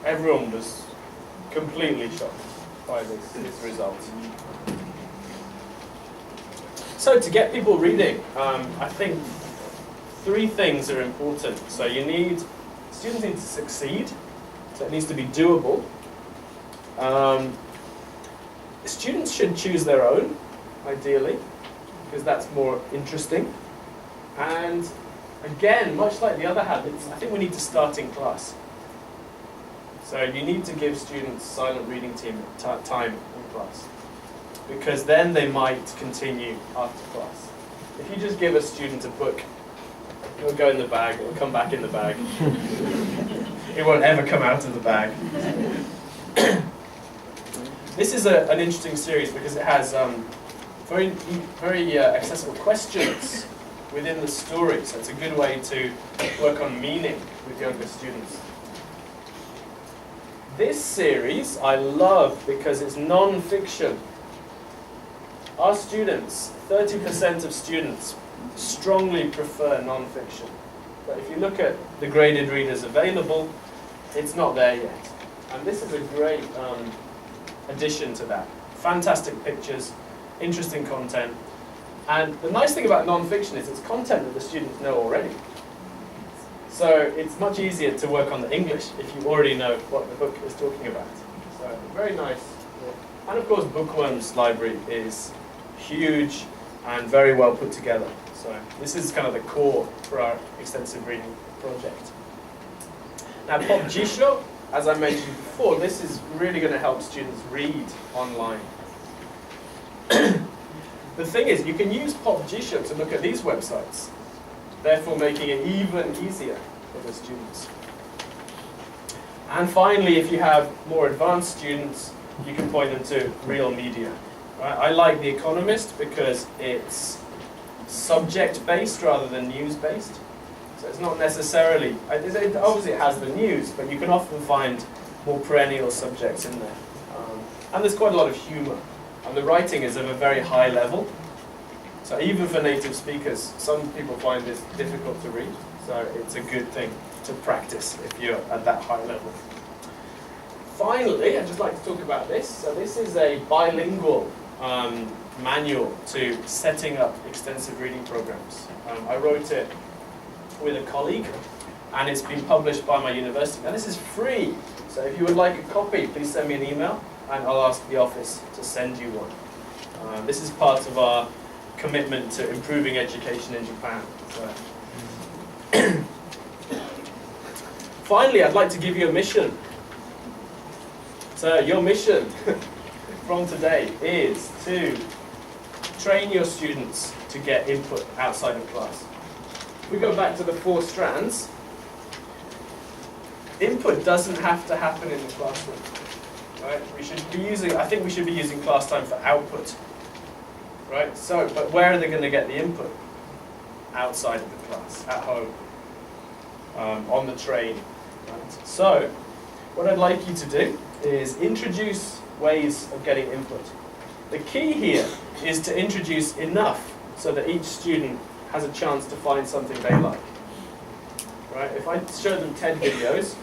everyone was completely shocked by this result. So to get people reading, I think 3 things are important. So students need to succeed, so it needs to be doable. Students should choose their own, ideally, because that's more interesting. And again, much like the other habits, I think we need to start in class. So you need to give students silent reading time in class, because then they might continue after class. If you just give a student a book, it'll go in the bag, it'll come back in the bag. It won't ever come out of the bag. This is an interesting series because it has very accessible questions within the story, so it's a good way to work on meaning with younger students. This series I love because it's non-fiction. Our students, 30% of students, strongly prefer non-fiction. But if you look at the graded readers available, it's not there yet. And this is a great addition to that. Fantastic pictures, interesting content. And the nice thing about non-fiction is it's content that the students know already. So it's much easier to work on the English if you already know what the book is talking about. So very nice. And of course, Bookworms library is huge and very well put together. So this is kind of the core for our extensive reading project. Now, popgshock, as I mentioned before, this is really going to help students read online. The thing is, you can use popgshock to look at these websites, therefore making it even easier for the students. And finally, if you have more advanced students, you can point them to real media. Right? I like The Economist because it's subject-based rather than news-based. So it's not necessarily, obviously it has the news, but you can often find more perennial subjects in there. And there's quite a lot of humor. And the writing is of a very high level. So even for native speakers, some people find this difficult to read. So it's a good thing to practice if you're at that high level. Finally, I'd just like to talk about this. So this is a bilingual manual to setting up extensive reading programs. I wrote it with a colleague, and it's been published by my university. Now this is free, so if you would like a copy, please send me an email, and I'll ask the office to send you one. This is part of our commitment to improving education in Japan. So. Finally, I'd like to give you a mission. So your mission from today is to train your students to get input outside of class. If we go back to the four strands, input doesn't have to happen in the classroom. Right? I think we should be using class time for output. Right? So, but where are they going to get the input? Outside of the class, at home, on the train. Right? So, what I'd like you to do is introduce ways of getting input. The key here is to introduce enough so that each student has a chance to find something they like. Right? If I show them 10 videos,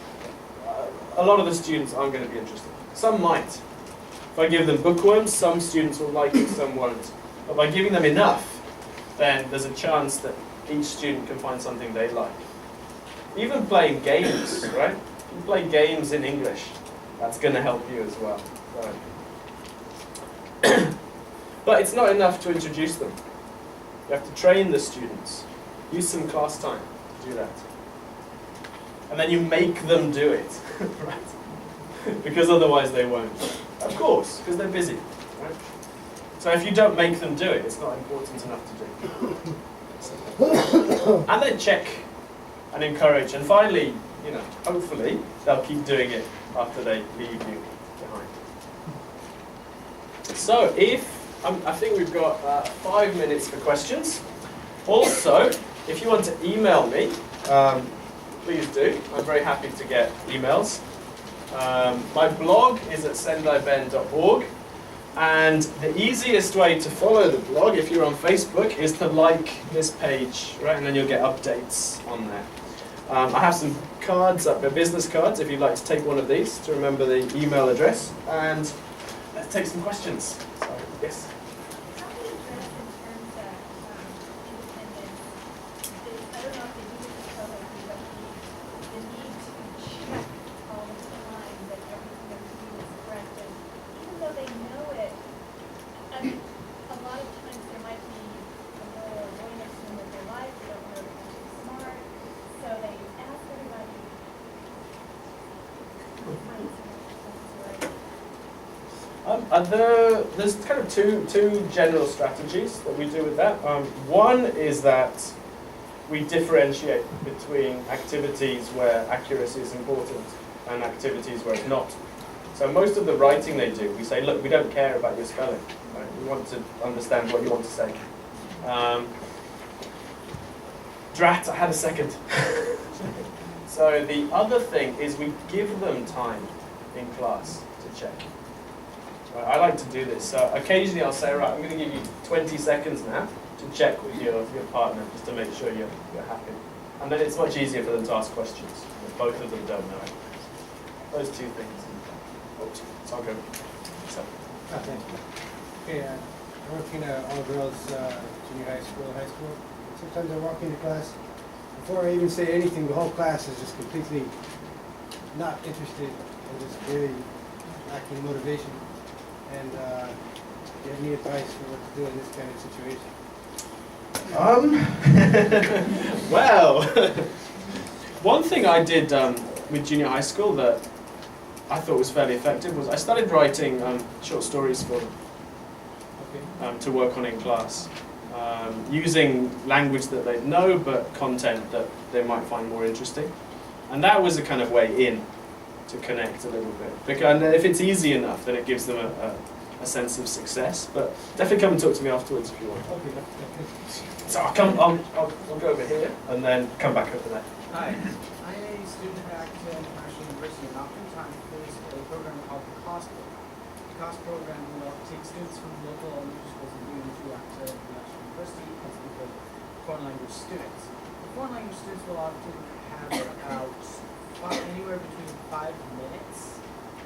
a lot of the students aren't going to be interested. Some might. If I give them bookworms, some students will like it, some won't. But by giving them enough, then there's a chance that each student can find something they like. Even playing games, right? You play games in English. That's going to help you as well. Right. But it's not enough to introduce them. You have to train the students. Use some class time to do that. And then you make them do it, right? Because otherwise they won't. Of course, because they're busy, right? So if you don't make them do it, it's not important enough to do. And then check and encourage. And finally, hopefully, they'll keep doing it after they leave you behind. So I think we've got 5 minutes for questions. Also, if you want to email me, please do. I'm very happy to get emails. My blog is at sendaiben.org. And the easiest way to follow the blog, if you're on Facebook, is to like this page, right? And then you'll get updates on there. I have some cards up there, business cards, if you'd like to take one of these to remember the email address. And let's take some questions. So, yes? How do you address in terms of independence? I don't know if they do this as well as you, but the need to check all the time that everything they're doing is correct. And even though they know it, a lot of times there might be a little avoidance in their life. They don't know they're actually smart. So they ask everybody to find something right. There's kind of two general strategies that we do with that. One is that we differentiate between activities where accuracy is important and activities where it's not. So most of the writing they do, we say, look, we don't care about your spelling. Right? We want to understand what you want to say. Drat, I had a second. So the other thing is we give them time in class to check. Right, I like to do this. So occasionally I'll say, right, I'm going to give you 20 seconds now to check with your partner just to make sure you're happy. And then it's much easier for them to ask questions if both of them don't know. Those two things. Oops, so I'll go. So. Thank you. Okay, I work in an all-girls junior high school. Sometimes I walk into class, before I even say anything, the whole class is just completely not interested and just really lacking motivation. And do you have any advice for what to do in this kind of situation? Well, one thing I did with junior high school that I thought was fairly effective was I started writing short stories for them to work on in class, using language that they know but content that they might find more interesting. And that was a kind of way in to connect a little bit. Because if it's easy enough, then it gives them a sense of success. But definitely come and talk to me afterwards if you want. So I'll go over here and then come back over there. Hi, I'm a student at National University, and oftentimes there's a program called the COST program. The COST program will take students from local elementary schools and bring them to National University as foreign language students. The foreign language students will often have about anywhere between 5 minutes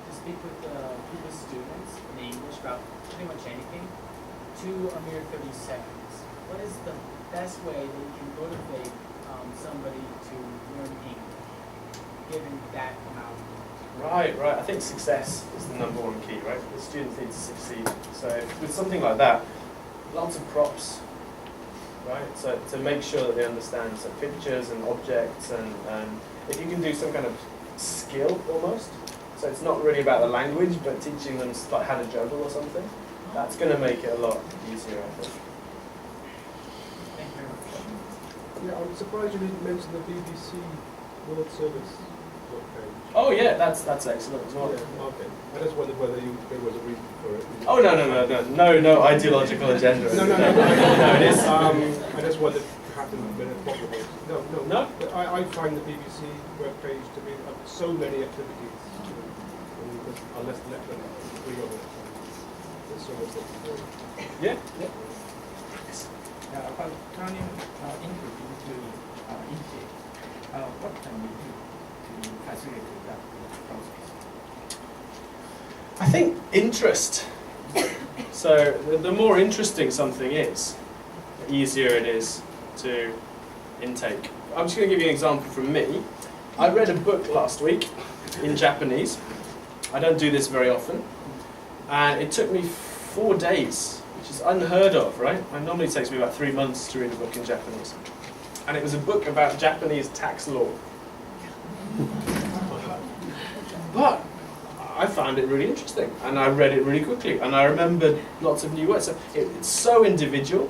to speak with a group of students in English about pretty much anything to a mere 30 seconds. What is the best way that you can motivate somebody to learn English, given that amount? Right. I think success is the number one key, right? The students need to succeed. So with something like that, lots of props, right? So to make sure that they understand some pictures and objects, and if you can do some kind of skill almost. So it's not really about the language, but teaching them like how to juggle or something. That's going to make it a lot easier, I think. Thank you very much. Yeah, I'm surprised you didn't mention the BBC World Service webpage. Oh yeah, that's excellent as well. Yeah, okay. I just wondered whether there was a reason for it. Oh no ideological agenda. No, No, it is. I just wondered perhaps there had been a problem. No? But I find the BBC webpage to be so many activities. Unless let them agree on it. There's so much that to do. Yeah. About turning input into intake, what can we do to facilitate that process? I think interest. So the more interesting something is, the easier it is to intake. I'm just going to give you an example from me. I read a book last week in Japanese. I don't do this very often. And it took me 4 days, which is unheard of, right? It normally takes me about 3 months to read a book in Japanese. And it was a book about Japanese tax law. But I found it really interesting, and I read it really quickly, and I remembered lots of new words. So it's so individual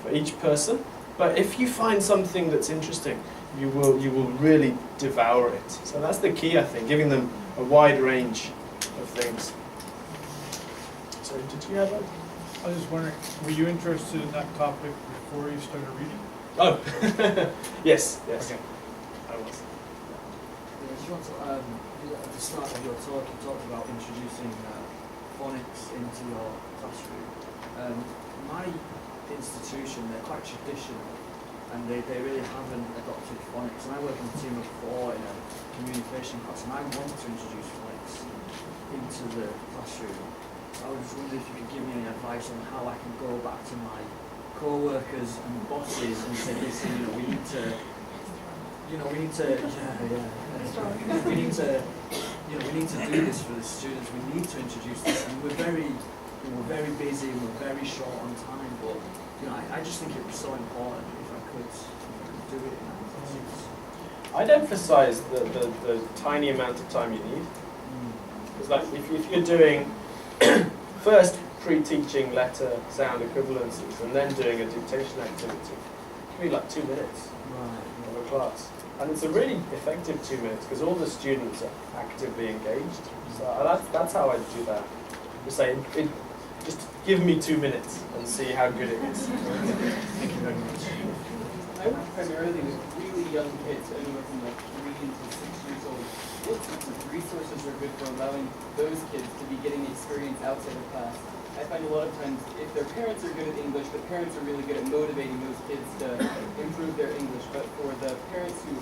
for each person, but if you find something that's interesting, you will really devour it. So that's the key, I think, giving them a wide range of things. So did you have a... I was just wondering, were you interested in that topic before you started reading? Oh, yes. Okay. I was. At the start of your talk, you talked about introducing phonics into your classroom. My institution, they're quite traditional, and they really haven't adopted phonics. And I work in a team of 4 in a communication class, and I want to introduce phonics into the classroom. I was just wondering if you could give me any advice on how I can go back to my co-workers and bosses and say, listen, we need to do this for the students. We need to introduce this, and we're very busy and we're very short on time. But I just think it was so important if I could do it in our classes. I'd emphasize the tiny amount of time you need. Because like if you're doing first pre-teaching letter sound equivalencies and then doing a dictation activity, it can be like 2 minutes of a class. And it's a really effective 2 minutes because all the students are actively engaged. So that's how I do that. Just say, just give me 2 minutes and see how good it is. Thank you very much. I work primarily with really young kids, anywhere from like 3 to 6 years old. What sorts of resources are good for allowing those kids to be getting experience outside of class? I find a lot of times if their parents are good at English, the parents are really good at motivating those kids to improve their English. But for the parents who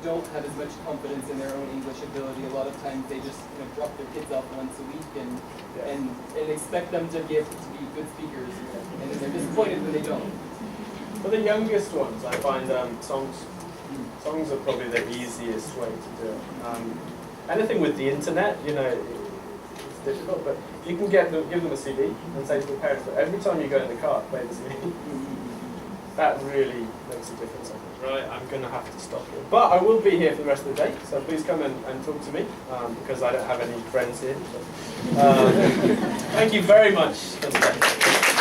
don't have as much confidence in their own English ability, a lot of times they just drop their kids off once a week and expect them to be able to be good speakers, and then they're disappointed when they don't. For the youngest ones, I find songs. Songs are probably the easiest way to do it. Anything with the internet, it's difficult, but you can give them a CD and say to the parents, but every time you go in the car, play the CD. That really makes a difference, I think. Right, I'm going to have to stop here. But I will be here for the rest of the day, so please come and talk to me, because I don't have any friends here. Thank you very much for today.